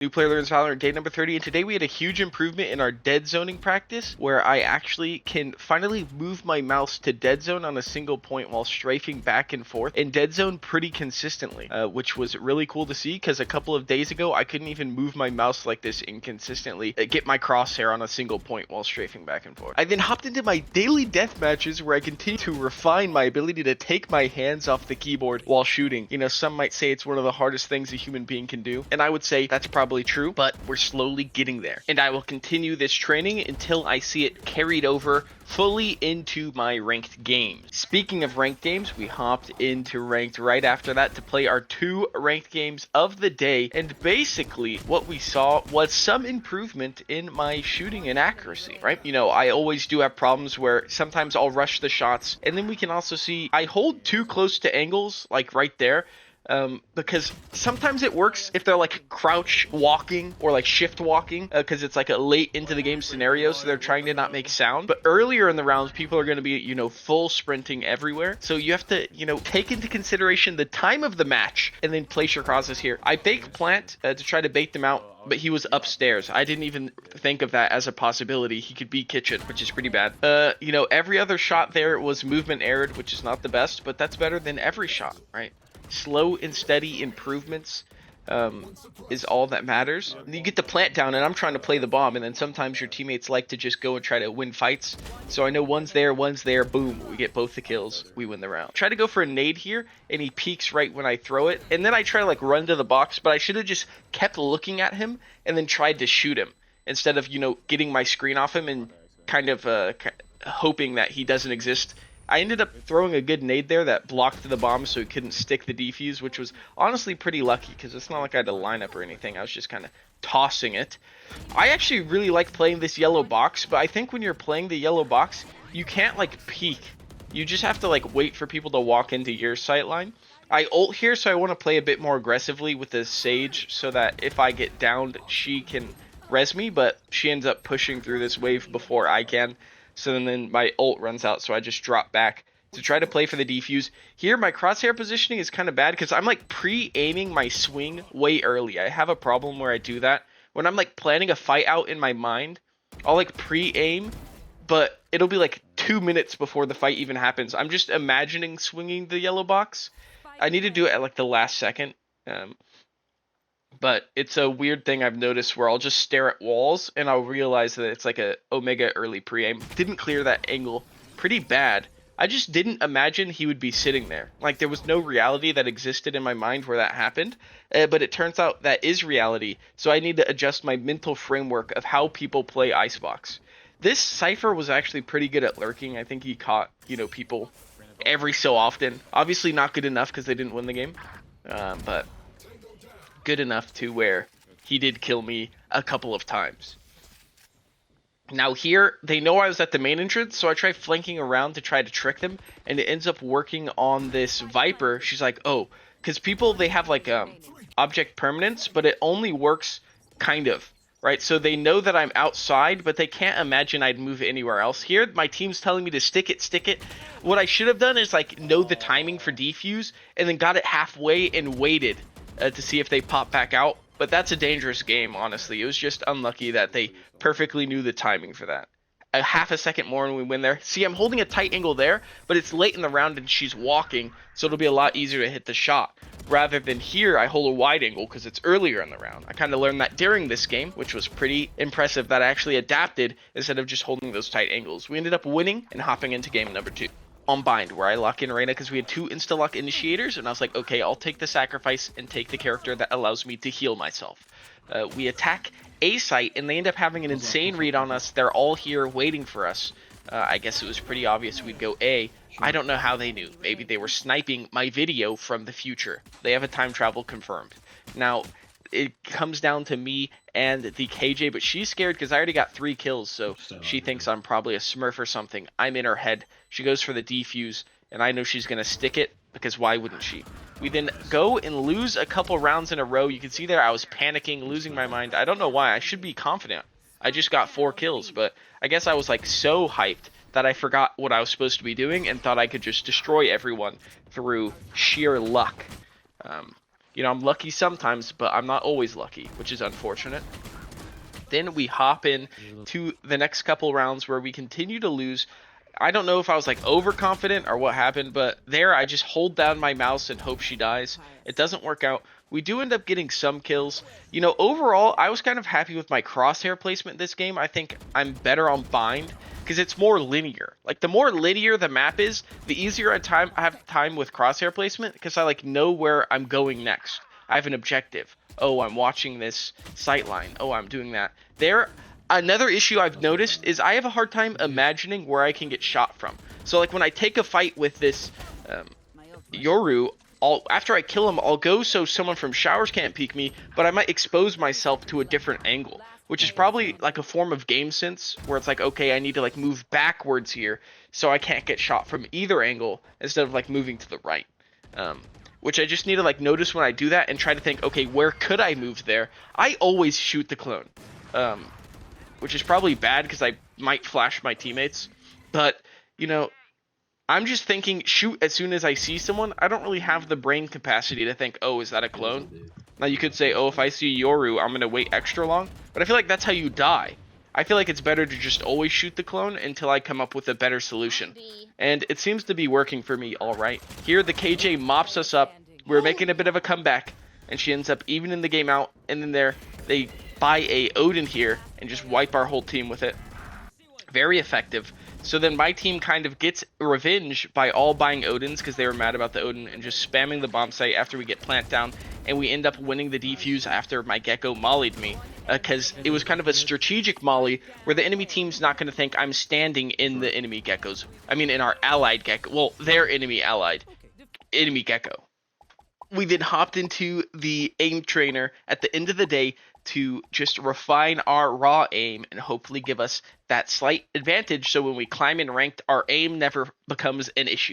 New player learns Valorant day number 30, and today we had a huge improvement in our dead zoning practice where I actually can finally move my mouse to dead zone on a single point while strafing back and forth in dead zone pretty consistently, which was really cool to see because a couple of days ago I couldn't even move my mouse like this inconsistently, get my crosshair on a single point while strafing back and forth. I then hopped into my daily death matches where I continue to refine my ability to take my hands off the keyboard while shooting. You know, some might say it's one of the hardest things a human being can do, and I would say that's probably true, but we're slowly getting there. And I will continue this training until I see it carried over fully into my ranked games. Speaking of ranked games, we hopped into ranked right after that to play our 2 ranked games of the day, and basically what we saw was some improvement in my shooting and accuracy, right? You know, I always do have problems where sometimes I'll rush the shots, and then we can also see I hold too close to angles, like right there, because sometimes it works if they're like crouch walking or like shift walking, because it's like a late into the game scenario, so they're trying to not make sound. But earlier in the rounds, people are going to be, you know, full sprinting everywhere, so you have to, you know, take into consideration the time of the match and then place your crosses here. I baked plant to try to bait them out, but he was upstairs. I didn't even think of that as a possibility. He could be kitchen, which is pretty bad. You know, every other shot there was movement errored, which is not the best, but that's better than every shot, right? Slow and steady improvements is all that matters. And you get the plant down, and I'm trying to play the bomb, and then sometimes your teammates like to just go and try to win fights. So I know one's there, boom, we get both the kills, we win the round. Try to go for a nade here, and he peeks right when I throw it, and then I try to like run to the box, but I should have just kept looking at him and then tried to shoot him instead of, you know, getting my screen off him and kind of hoping that he doesn't exist. I ended up throwing a good nade there that blocked the bomb so he couldn't stick the defuse, which was honestly pretty lucky because it's not like I had to line up or anything. I was just kind of tossing it. I actually really like playing this yellow box, but I think when you're playing the yellow box, you can't like peek. You just have to like wait for people to walk into your sight line. I ult here, so I want to play a bit more aggressively with the Sage so that if I get downed, she can res me, but she ends up pushing through this wave before I can. So then my ult runs out, so I just drop back to try to play for the defuse. Here, my crosshair positioning is kind of bad because I'm like pre-aiming my swing way early. I have a problem where I do that. When I'm like planning a fight out in my mind, I'll like pre-aim, but it'll be like 2 minutes before the fight even happens. I'm just imagining swinging the yellow box. I need to do it at like the last second. But it's a weird thing I've noticed where I'll just stare at walls and I'll realize that it's like a Omega early pre-aim. Didn't clear that angle pretty bad. I just didn't imagine he would be sitting there. Like there was no reality that existed in my mind where that happened. But it turns out that is reality. So I need to adjust my mental framework of how people play Icebox. This Cypher was actually pretty good at lurking. I think he caught, you know, people every so often. Obviously not good enough because they didn't win the game. But good enough to where he did kill me a couple of times. Now here, they know I was at the main entrance, so I try flanking around to try to trick them, and it ends up working on this Viper. She's like, oh, because people, they have like object permanence, but it only works kind of, right? So they know that I'm outside, but they can't imagine I'd move anywhere else. Here, my team's telling me to stick it. What I should have done is like know the timing for defuse, and then got it halfway and waited to see if they pop back out. But that's a dangerous game, honestly. It was just unlucky that they perfectly knew the timing for that. A half a second more and we win there. See, I'm holding a tight angle there, but it's late in the round and she's walking, so it'll be a lot easier to hit the shot. Rather than here, I hold a wide angle because it's earlier in the round. I kind of learned that during this game, which was pretty impressive that I actually adapted instead of just holding those tight angles. We ended up winning and hopping into game number 2. On bind, where I lock in Reyna because we had 2 insta-lock initiators, and I was like, okay, I'll take the sacrifice and take the character that allows me to heal myself. We attack A site, and they end up having an insane read on us. They're all here waiting for us. I guess it was pretty obvious we'd go A. I don't know how they knew. Maybe they were sniping my video from the future. They have a time travel confirmed. Now, it comes down to me and the KJ, but she's scared because I already got 3 kills, so she thinks I'm probably a smurf or something. I'm in her head. She goes for the defuse, and I know she's going to stick it, because why wouldn't she? We then go and lose a couple rounds in a row. You can see there I was panicking, losing my mind. I don't know why. I should be confident. I just got 4 kills, but I guess I was like so hyped that I forgot what I was supposed to be doing and thought I could just destroy everyone through sheer luck. You know, I'm lucky sometimes, but I'm not always lucky, which is unfortunate. Then we hop in to the next couple rounds where we continue to lose. I don't know if I was like overconfident or what happened, but there I just hold down my mouse and hope she dies. It doesn't work out. We do end up getting some kills. You know, overall, I was kind of happy with my crosshair placement this game. I think I'm better on bind because it's more linear. Like the more linear the map is, the easier I have time with crosshair placement because I like know where I'm going next. I have an objective. Oh, I'm watching this sightline. Oh, I'm doing that. Another issue I've noticed is I have a hard time imagining where I can get shot from. So like when I take a fight with this Yoru, after I kill him, I'll go so someone from showers can't peek me, but I might expose myself to a different angle, which is probably like a form of game sense where it's like, okay, I need to like move backwards here so I can't get shot from either angle instead of like moving to the right. Which I just need to like notice when I do that and try to think, okay, where could I move there? I always shoot the clone, which is probably bad because I might flash my teammates. But, you know, I'm just thinking shoot as soon as I see someone. I don't really have the brain capacity to think, oh, is that a clone? Now you could say, oh, if I see Yoru, I'm going to wait extra long. But I feel like that's how you die. I feel like it's better to just always shoot the clone until I come up with a better solution. And it seems to be working for me all right. Here, the KJ mops us up. We're making a bit of a comeback. And she ends up evening the game out. And then they buy a Odin here and just wipe our whole team with it. Very effective. So then my team kind of gets revenge by all buying Odins because they were mad about the Odin and just spamming the bomb site after we get plant down. And we end up winning the defuse after my Gecko mollied me. Because it was kind of a strategic molly where the enemy team's not going to think I'm standing in the enemy Geckos. I mean, in our allied Gecko. Well, their enemy Gecko. We then hopped into the aim trainer at the end of the day to just refine our raw aim and hopefully give us that slight advantage so when we climb in ranked, our aim never becomes an issue.